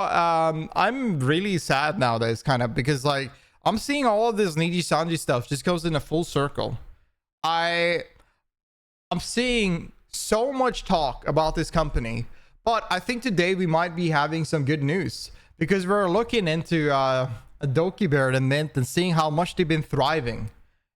I'm really sad nowadays, kind of, because like I'm seeing all of this Nijisanji stuff just goes in a full circle. I'm seeing so much talk about this company, but I think today we might be having some good news because we're looking into Adoki Bird and Mint and seeing how much they've been thriving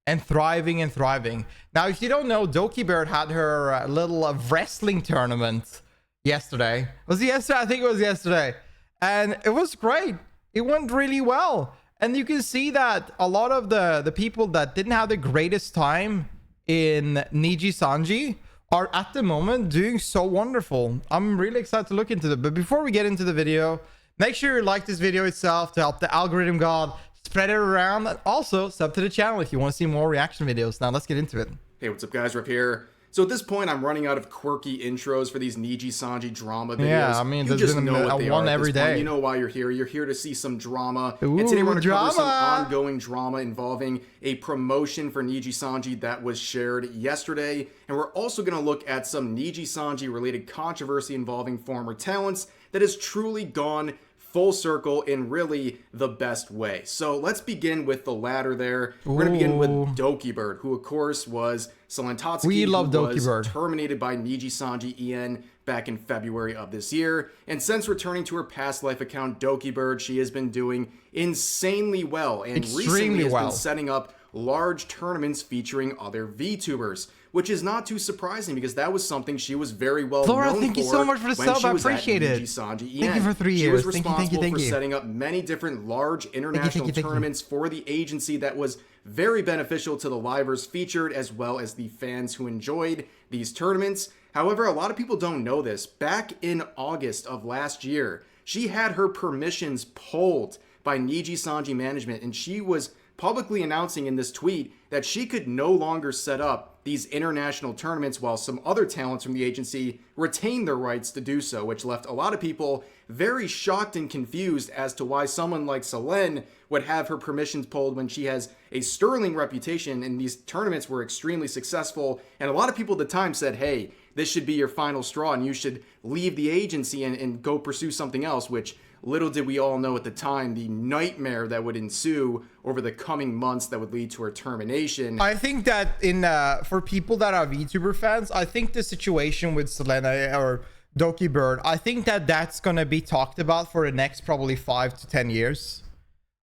and thriving and thriving. Now, if you don't know, Doki Bird had her little wrestling tournament yesterday. Was it yesterday? I think it was yesterday. And it was great. It went really well. And you can see that a lot of the people that didn't have the greatest time in Nijisanji are at the moment doing so wonderful. I'm really excited to look into it. But before we get into the video, make sure you like this video itself to help the algorithm god spread it around. And also sub to the channel if you want to see more reaction videos. Now let's get into it. Hey, what's up guys, Rip here. So at this point, I'm running out of quirky intros for these Nijisanji drama videos. Yeah, I mean, you just know what they one are every day. Point. You know why you're here. You're here to see some drama. Ooh, and today we're going to cover some drama. ongoing drama involving a promotion for Nijisanji that was shared yesterday. And we're also going to look at some Nijisanji related controversy involving former talents that has truly gone full circle in really the best way. So let's begin with the latter there. We're going to begin with Doki Bird, who of course was Salantatsuki, who was terminated by Nijisanji EN back in February of this year. And since returning to her past life account, Doki Bird, she has been doing insanely well and recently has been setting up large tournaments featuring other VTubers, which is not too surprising because that was something she was very well known for. Laura, thank you so much for the sub. I appreciate it. Thank you for 3 years. She was responsible for setting up many different large international tournaments for the agency that was very beneficial to the livers featured as well as the fans who enjoyed these tournaments. However, a lot of people don't know this. Back in August of last year, she had her permissions pulled by Nijisanji management, and she was publicly announcing in this tweet that she could no longer set up these international tournaments while some other talents from the agency retained their rights to do so, which left a lot of people very shocked and confused as to why someone like Selene would have her permissions pulled when she has a sterling reputation and these tournaments were extremely successful. And a lot of people at the time said, hey, this should be your final straw and you should leave the agency and go pursue something else, which little did we all know at the time the nightmare that would ensue over the coming months that would lead to her termination. I think that for people that are VTuber fans, I think the situation with Selene or Doki Bird, I think that that's going to be talked about for the next probably 5 to 10 years.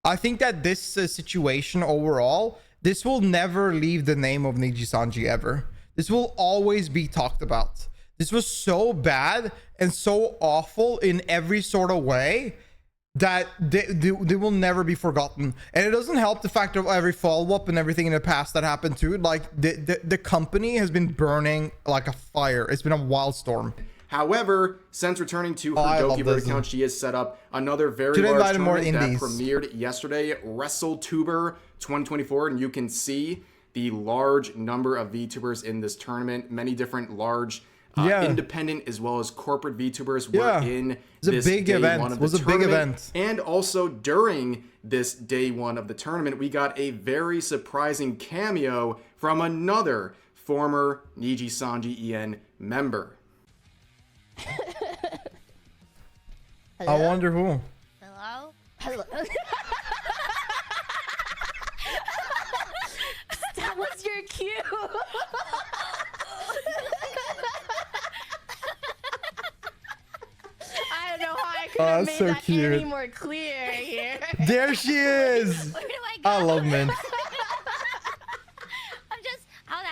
I think that this situation overall, this will never leave the name of Nijisanji ever. This will always be talked about. This was so bad and so awful in every sort of way that they will never be forgotten. And it doesn't help the fact of every follow-up and everything in the past that happened too. Like the company has been burning like a fire. It's been a wild storm. However, since returning to her Doki Bird account, she has set up another very large tournament that premiered yesterday, WrestleTuber 2024, and you can see the large number of VTubers in this tournament. Many different large independent as well as corporate VTubers were in this day one of the tournament. And also during this day one of the tournament, we got a very surprising cameo from another former Nijisanji EN member. I wonder who. Hello? Hello? That was your cue. I don't know how I could have made so that cute. any more clear here. There she is. Where do I go? I love Mint. I'm just, hold on.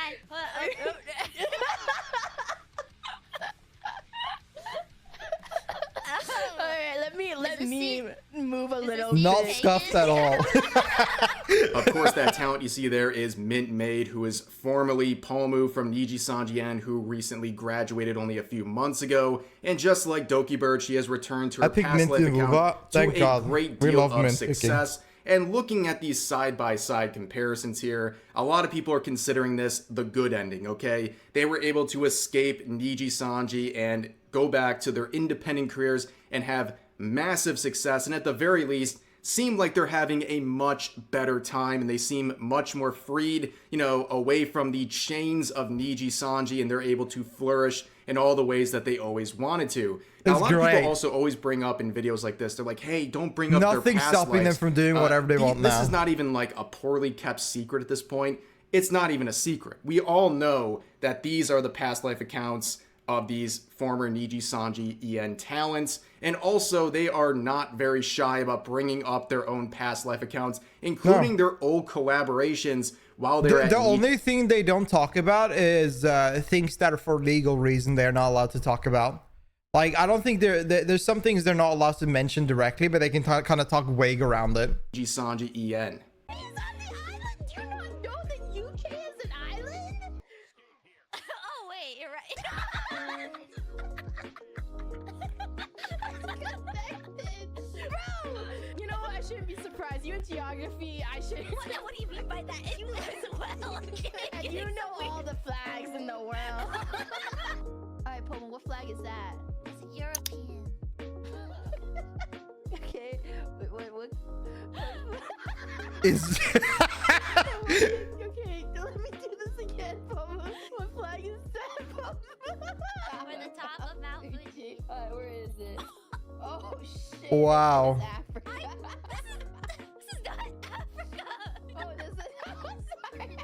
Alright, let me move a little bit. Not scuffed at all. Of course, that talent you see there is Mint Maid, who is formerly Pomu from Nijisanji EN, who recently graduated only a few months ago. And just like Doki Bird, she has returned to her past life account to a great deal of success. And looking at these side-by-side comparisons here, a lot of people are considering this the good ending, okay? They were able to escape Nijisanji and go back to their independent careers and have massive success, and at the very least, seem like they're having a much better time, and they seem much more freed, you know, away from the chains of Nijisanji, and they're able to flourish in all the ways that they always wanted to. Now, a lot of people also always bring up in videos like this, they're like, hey, don't bring up their past stopping them from doing whatever they want now. This is not even like a poorly kept secret at this point. It's not even a secret. We all know that these are the past life accounts of these former Nijisanji EN talents, and also they are not very shy about bringing up their own past life accounts, including their old collaborations while they're at the only thing they don't talk about is things that are for legal reason they're not allowed to talk about. Like, I don't think there's some things they're not allowed to mention directly, but they can kind of talk vague around it. Nijisanji EN. He's on the island? Do you not know that UK is an island? Oh, wait, you're right. Bro, you know what? I shouldn't be surprised. You in geography, I should. What do you mean by that? You as well. And you know all the flags in the world. Alright, Poma, what flag is that? It's European. Okay. Wait, what? Is Okay, let me do this again, Poma. What flag is that, Poma? Over the top of Mount Fuji. Alright, where is it? Oh, shit. Wow. This is Africa. This is not Africa. Oh, this is... I'm sorry.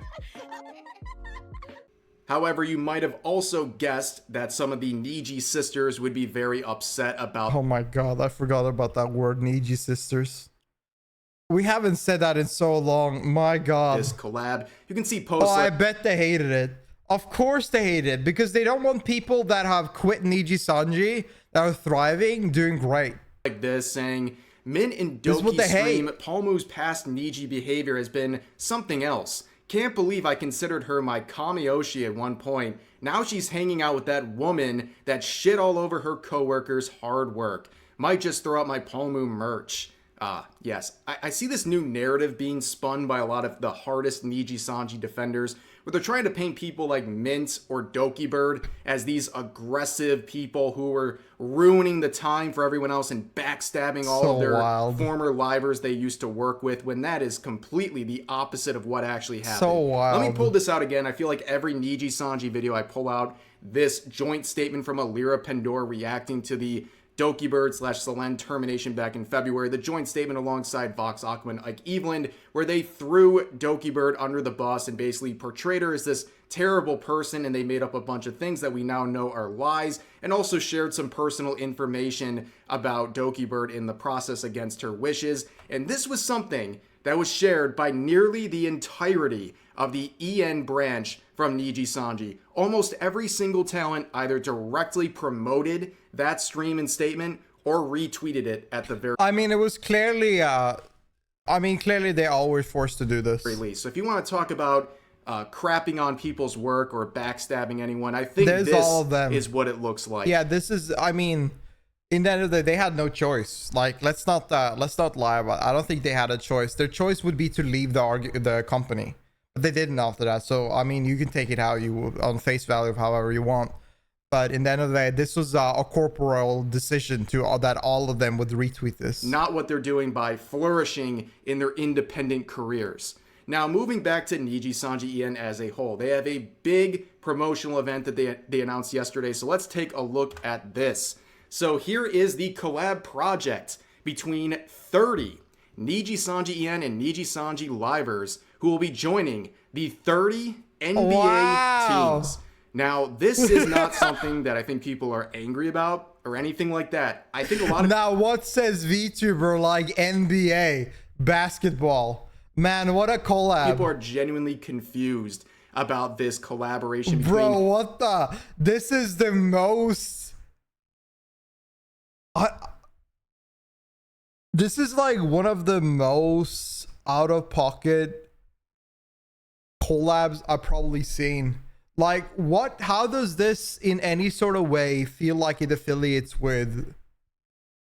However, you might have also guessed that some of the Niji sisters would be very upset about oh my god, I forgot about that word, Niji sisters. We haven't said that in so long. My god. this collab. You can see posts Oh, I like bet they hated it. Of course they hate it, because they don't want people that have quit Nijisanji, that are thriving, doing great. this saying, Min and This is what Doki they stream, hate. Palmu's past Niji behavior has been something else. Can't believe I considered her my Kamiyoshi at one point. Now she's hanging out with that woman that shit all over her coworkers' hard work. Might just throw out my Palmu merch. Yes. I see this new narrative being spun by a lot of the hardest Nijisanji defenders, where they're trying to paint people like Mint or Doki Bird as these aggressive people who are ruining the time for everyone else and backstabbing all of their former livers they used to work with, when that is completely the opposite of what actually happened. So wild. Let me pull this out again. I feel like every Nijisanji video I pull out this joint statement from Alira Pendor reacting to the Doki Bird / Selen termination back in February, the joint statement alongside Vox Aqua and Ike Eveland, where they threw Doki Bird under the bus and basically portrayed her as this terrible person, and they made up a bunch of things that we now know are lies, and also shared some personal information about Doki Bird in the process against her wishes. And this was something that was shared by nearly the entirety of the EN branch from Nijisanji. Almost every single talent either directly promoted that stream and statement or retweeted it at the very I mean, it was clearly, clearly they all were forced to do this. least. So if you want to talk about crapping on people's work or backstabbing anyone, I think There's this all of them. is what it looks like. Yeah, this is, I mean, in the end of the day, they had no choice. Like, let's not lie about it. I don't think they had a choice. Their choice would be to leave the company. But they didn't after that. So, I mean, you can take it how you, on face value, however you want. But in the end of the day, this was a corporal decision to that all of them would retweet this. Not what they're doing by flourishing in their independent careers. Now, moving back to Nijisanji EN as a whole, they have a big promotional event that they announced yesterday. So let's take a look at this. So here is the collab project between 30 Nijisanji EN and Nijisanji livers who will be joining the 30 NBA teams. Now, this is not something that I think people are angry about or anything like that. I think a lot of... Now, what says VTuber like NBA basketball? Man, what a collab. People are genuinely confused about this collaboration between... Bro, what the... This is the most... This is like one of the most out-of-pocket collabs I've probably seen. Like, what? How does this in any sort of way feel like it affiliates with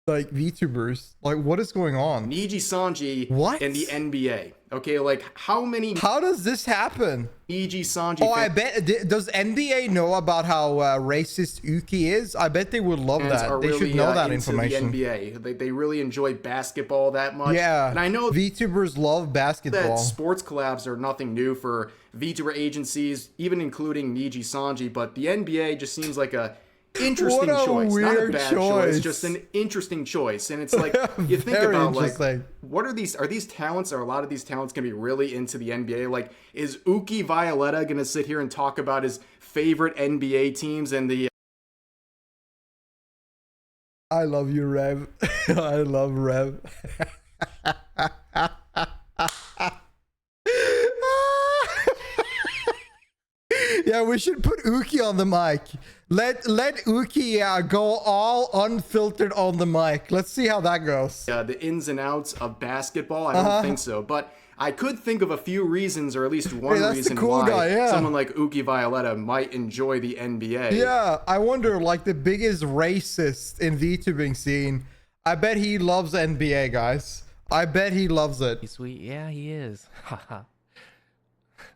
like VTubers. Like, what is going on? Nijisanji What? in the NBA. Okay, like how many How does this happen? Nijisanji Oh, I bet. Does NBA know about how racist Uki is? I bet they would love fans that. are They really, should know that into information. the NBA. They really enjoy basketball that much. Yeah. And I know VTubers love basketball. that sports collabs are nothing new for VTuber agencies, even including Nijisanji, but the NBA just seems like a interesting What a choice. Not a weird bad choice. just an interesting choice. And it's like, you think Very about like, interesting. what are these talents? Are a lot of these talents gonna be really into the NBA? Like, is Uki Violetta gonna sit here and talk about his favorite NBA teams and the I love you, Rev. I love Rev. Yeah, we should put Uki on the mic. Let Uki go all unfiltered on the mic. Let's see how that goes. the ins and outs of basketball? I don't think so, but I could think of a few reasons, or at least one that's the reason cool why guy, yeah. someone like Uki Violetta might enjoy the NBA. Yeah, I wonder, like, the biggest racist in VTubing scene. I bet he loves NBA, guys. I bet he loves it. He's sweet. Yeah, he is. Haha.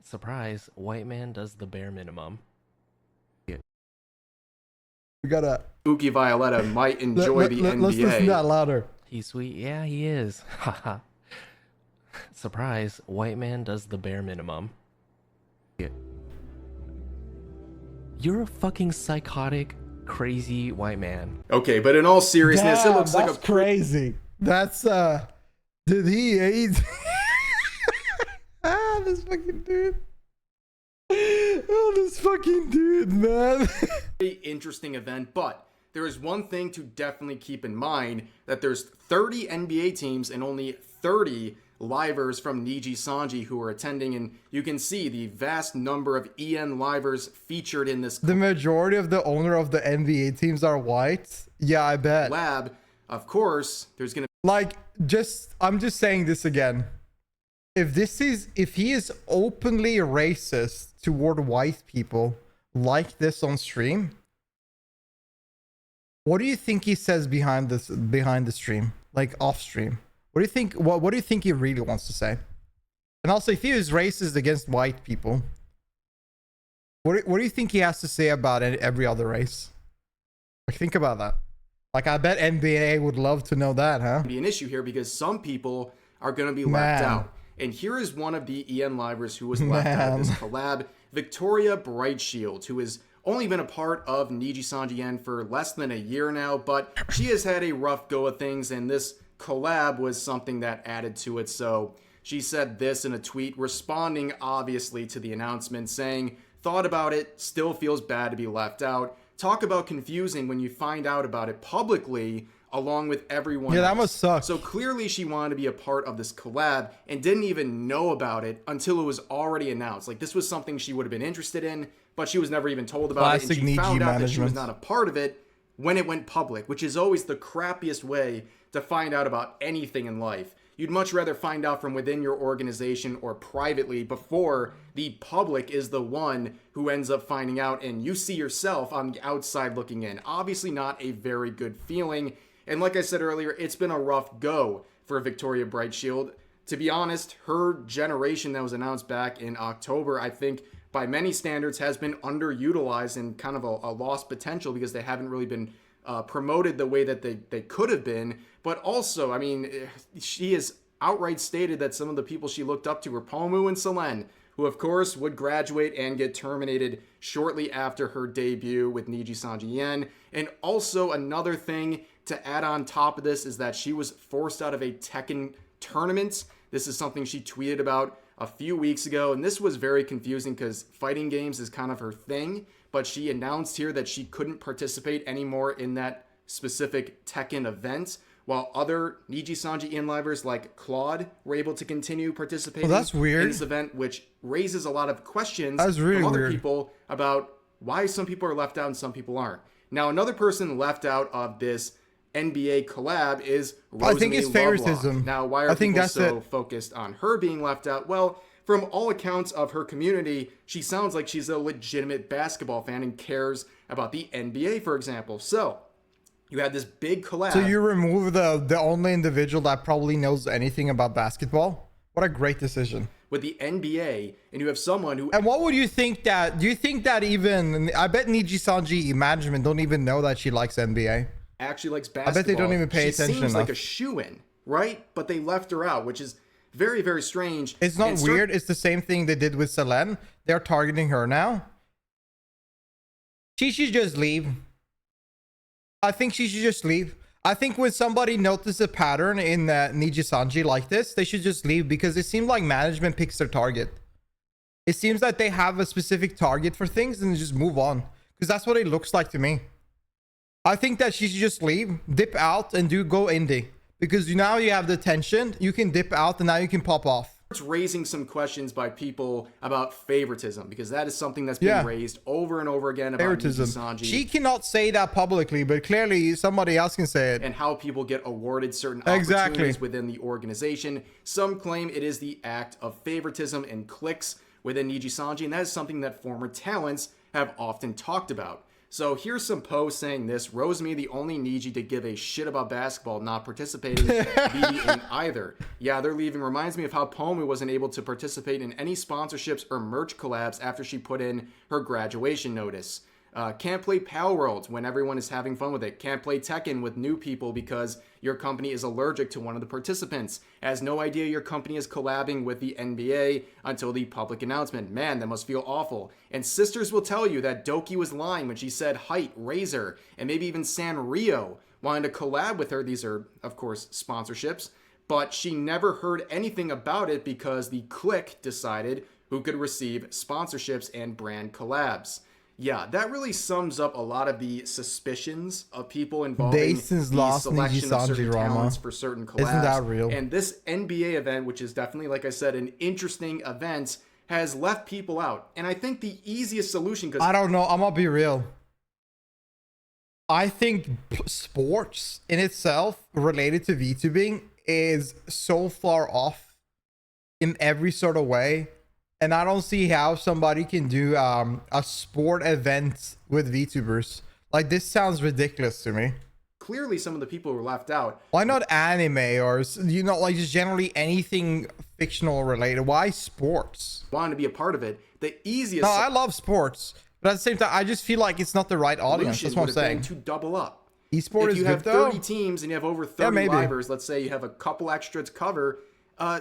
Surprise, white man does the bare minimum. We gotta Uki Violetta might enjoy the NBA. Let's listen to that louder. He's sweet. Yeah, he is. Haha. Surprise, white man does the bare minimum. You're a fucking psychotic, crazy white man. Okay, but in all seriousness, Damn, it looks like that's a crazy. That's did he eat? This fucking dude. Oh, this fucking dude, man. pretty interesting event, but there is one thing to definitely keep in mind, that there's 30 NBA teams and only 30 livers from Nijisanji who are attending, and you can see the vast number of EN livers featured in this The majority of the owner of the NBA teams are white. Yeah, I bet. lab. Of course, there's gonna Like, I'm just saying this again. If he is openly racist toward white people like this on stream, what do you think he says behind the stream, like off stream? What do you think? What do you think he really wants to say? And also, if he is racist against white people, what do you think he has to say about every other race? Like, think about that. Like, I bet NBA would love to know that, huh? be an issue here because some people are going to be left Man. out. And here is one of the EN livers who was left out of this collab, Victoria Brightshield, who has only been a part of Nijisanji EN for less than a year now, but she has had a rough go of things, and this collab was something that added to it. So she said this in a tweet, responding obviously to the announcement, saying, "Thought about it, still feels bad to be left out. Talk about confusing when you find out about it publicly along with everyone Yeah, else." that must suck. So clearly she wanted to be a part of this collab and didn't even know about it until it was already announced. Like, this was something she would have been interested in, but she was never even told about it. Classic And she found Niji out that she was management. not a part of it when it went public, which is always the crappiest way to find out about anything in life. You'd much rather find out from within your organization or privately before the public is the one who ends up finding out and you see yourself on the outside looking in. Obviously not a very good feeling. And like I said earlier, it's been a rough go for Victoria Brightshield. To be honest, her generation that was announced back in October, I think by many standards has been underutilized and kind of a lost potential because they haven't really been promoted the way that they could have been. But also, I mean, she has outright stated that some of the people she looked up to were Pomu and Selene, who of course would graduate and get terminated shortly after her debut with Nijisanji EN. And also another thing to add on top of this is that she was forced out of a Tekken tournament. This is something she tweeted about a few weeks ago, and this was very confusing because fighting games is kind of her thing, but she announced here that she couldn't participate anymore in that specific Tekken event, while other Nijisanji EN livers like Claude were able to continue participating that's weird. in this event, which raises a lot of questions That's really from other weird. people about why some people are left out and some people aren't. Now, another person left out of this NBA collab is Rosalie I think it's Lovelock. favoritism. Now, why are I think people that's so it. focused on her being left out? Well, from all accounts of her community, she sounds like she's a legitimate basketball fan and cares about the NBA, for example. So, You had this big collab. So you remove the only individual that probably knows anything about basketball? What a great decision. With the NBA, and you have someone who... And what would you think that... Do you think that even... I bet Nijisanji management don't even know that she likes NBA. actually likes basketball. I bet they don't even pay attention She seems enough. like a shoo-in, right? But they left her out, which is very, very strange. It's not weird. It's the same thing they did with Selene. They're targeting her now. She should just leave. I think she should just leave. I think when somebody notices a pattern in Nijisanji like this, they should just leave, because it seems like management picks their target. It seems that they have a specific target for things and just move on, because that's what it looks like to me. I think that she should just leave, dip out, and go indie, because now you have the tension. You can dip out and now you can pop off. It's raising some questions by people about favoritism, because that is something that's been raised over and over again about Nijisanji. She cannot say that publicly, but clearly somebody else can say it. And how people get awarded certain opportunities within the organization. Some claim it is the act of favoritism and cliques within Nijisanji, and that is something that former talents have often talked about. So here's some posts saying this: Rosemi, the only Niji to give a shit about basketball, not participating in either. Yeah, they're leaving. Reminds me of how Pomu wasn't able to participate in any sponsorships or merch collabs after she put in her graduation notice. Can't play Power World when everyone is having fun with it. Can't play Tekken with new people because your company is allergic to one of the participants. Has no idea your company is collabing with the NBA until the public announcement. Man, that must feel awful. And sisters will tell you that Doki was lying when she said Height, Razor, and maybe even Sanrio wanted to collab with her. These are, of course, sponsorships. But she never heard anything about it because the clique decided who could receive sponsorships and brand collabs. Yeah, that really sums up a lot of the suspicions of people involved in the selection of certain talents for certain collabs. Isn't that real? And this NBA event, which is definitely, like I said, an interesting event, has left people out. And I think the easiest solution... I don't know. I'm going to be real. I think sports in itself, related to VTubing, is so far off in every sort of way. And I don't see how somebody can do a sport event with VTubers. Like, this sounds ridiculous to me. Clearly, some of the people were left out. Why not anime or, you know, like just generally anything fictional related? Why sports? Wanted to be a part of it. The easiest... No, I love sports. But at the same time, I just feel like it's not the right audience. That's what I'm saying. To double up. Esport is good, though. If you have 30 teams and you have over 30 livers, let's say you have a couple extra to cover,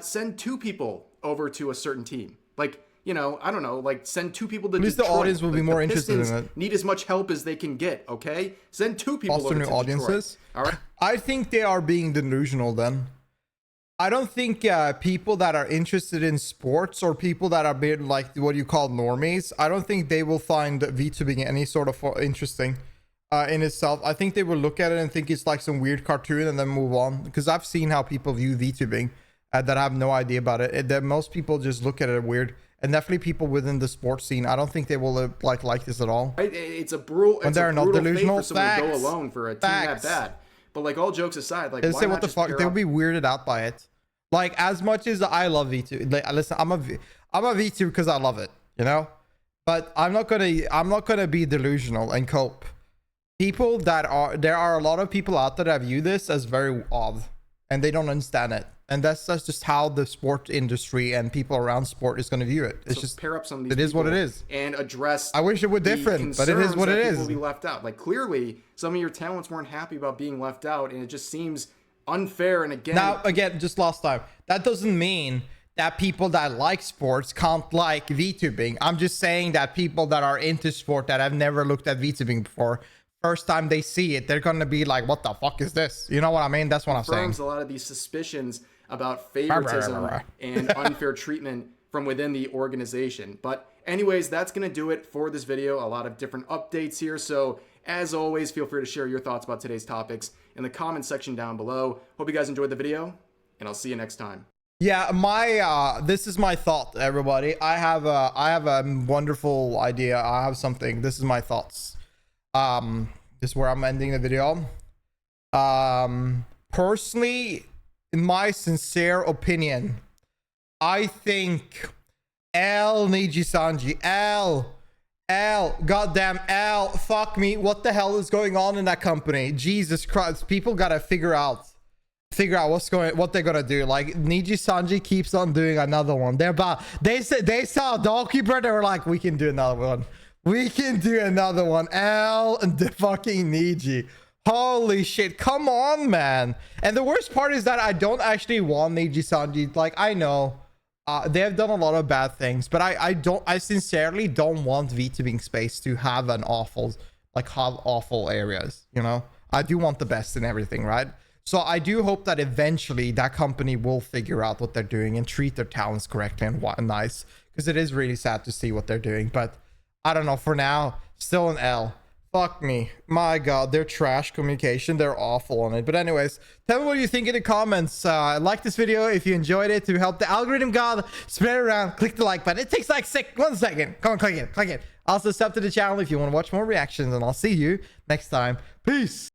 send 2 people over to a certain team. Like, you know, I don't know, like send 2 people to Detroit. At least the audience will be more interested in it. Need as much help as they can get, okay? Send 2 people over to Detroit. Audiences. All right. I think they are being delusional then. I don't think people that are interested in sports or people that are being like what you call normies, I don't think they will find VTubing any sort of interesting in itself. I think they will look at it and think it's like some weird cartoon and then move on. Because I've seen how people view VTubing. That have no idea about it. That most people just look at it weird, and definitely people within the sports scene. I don't think they will like this at all. It's a brutal. It's a brutal delusional. For someone to go alone for a team that bad. But like, all jokes aside, like, why say what the fuck? They'll be weirded out by it. Like, as much as I love V2, like, listen, I'm a V2 because I love it, you know. But I'm not gonna be delusional and cope. There are a lot of people out there that view this as very odd, and they don't understand it. And that's just how the sport industry and people around sport is going to view it. It's just pair up some of these. It is what it is. And address. I wish it were different, but it is what it is. People be left out. Like, clearly, some of your talents weren't happy about being left out, and it just seems unfair. And again, just last time, that doesn't mean that people that like sports can't like VTubing. I'm just saying that people that are into sport that have never looked at VTubing before, first time they see it, they're gonna be like, "What the fuck is this?" You know what I mean? That's what I'm saying. Confirms a lot of these suspicions about favoritism and unfair treatment from within the organization. But anyways, that's going to do it for this video. A lot of different updates here. So as always, feel free to share your thoughts about today's topics in the comment section down below. Hope you guys enjoyed the video, and I'll see you next time. Yeah, this is my thought, everybody. I have a wonderful idea. I have something. This is my thoughts. This is where I'm ending the video. Personally, in my sincere opinion, I think Nijisanji, L, goddamn L, fuck me. What the hell is going on in that company? Jesus Christ, people gotta figure out what they're gonna do. Like Nijisanji keeps on doing another one. They saw Dollkeeper, they were like, we can do another one. We can do another one. L and the fucking Niji. Holy shit, come on, man. And the worst part is that I don't actually want Nijisanji. Like, I know they have done a lot of bad things, but I sincerely don't want VTubing space to have an awful, like, have awful areas, you know? I do want the best in everything, right? So I do hope that eventually that company will figure out what they're doing and treat their talents correctly and nice, because it is really sad to see what they're doing. But I don't know, for now, still an L. Fuck me. My god, they're trash communication. They're awful on it. But anyways, tell me what you think in the comments. Like this video if you enjoyed it. To help the algorithm god, spread it around. Click the like button. It takes like 1 second. Come on, click it. Also, sub to the channel if you want to watch more reactions. And I'll see you next time. Peace.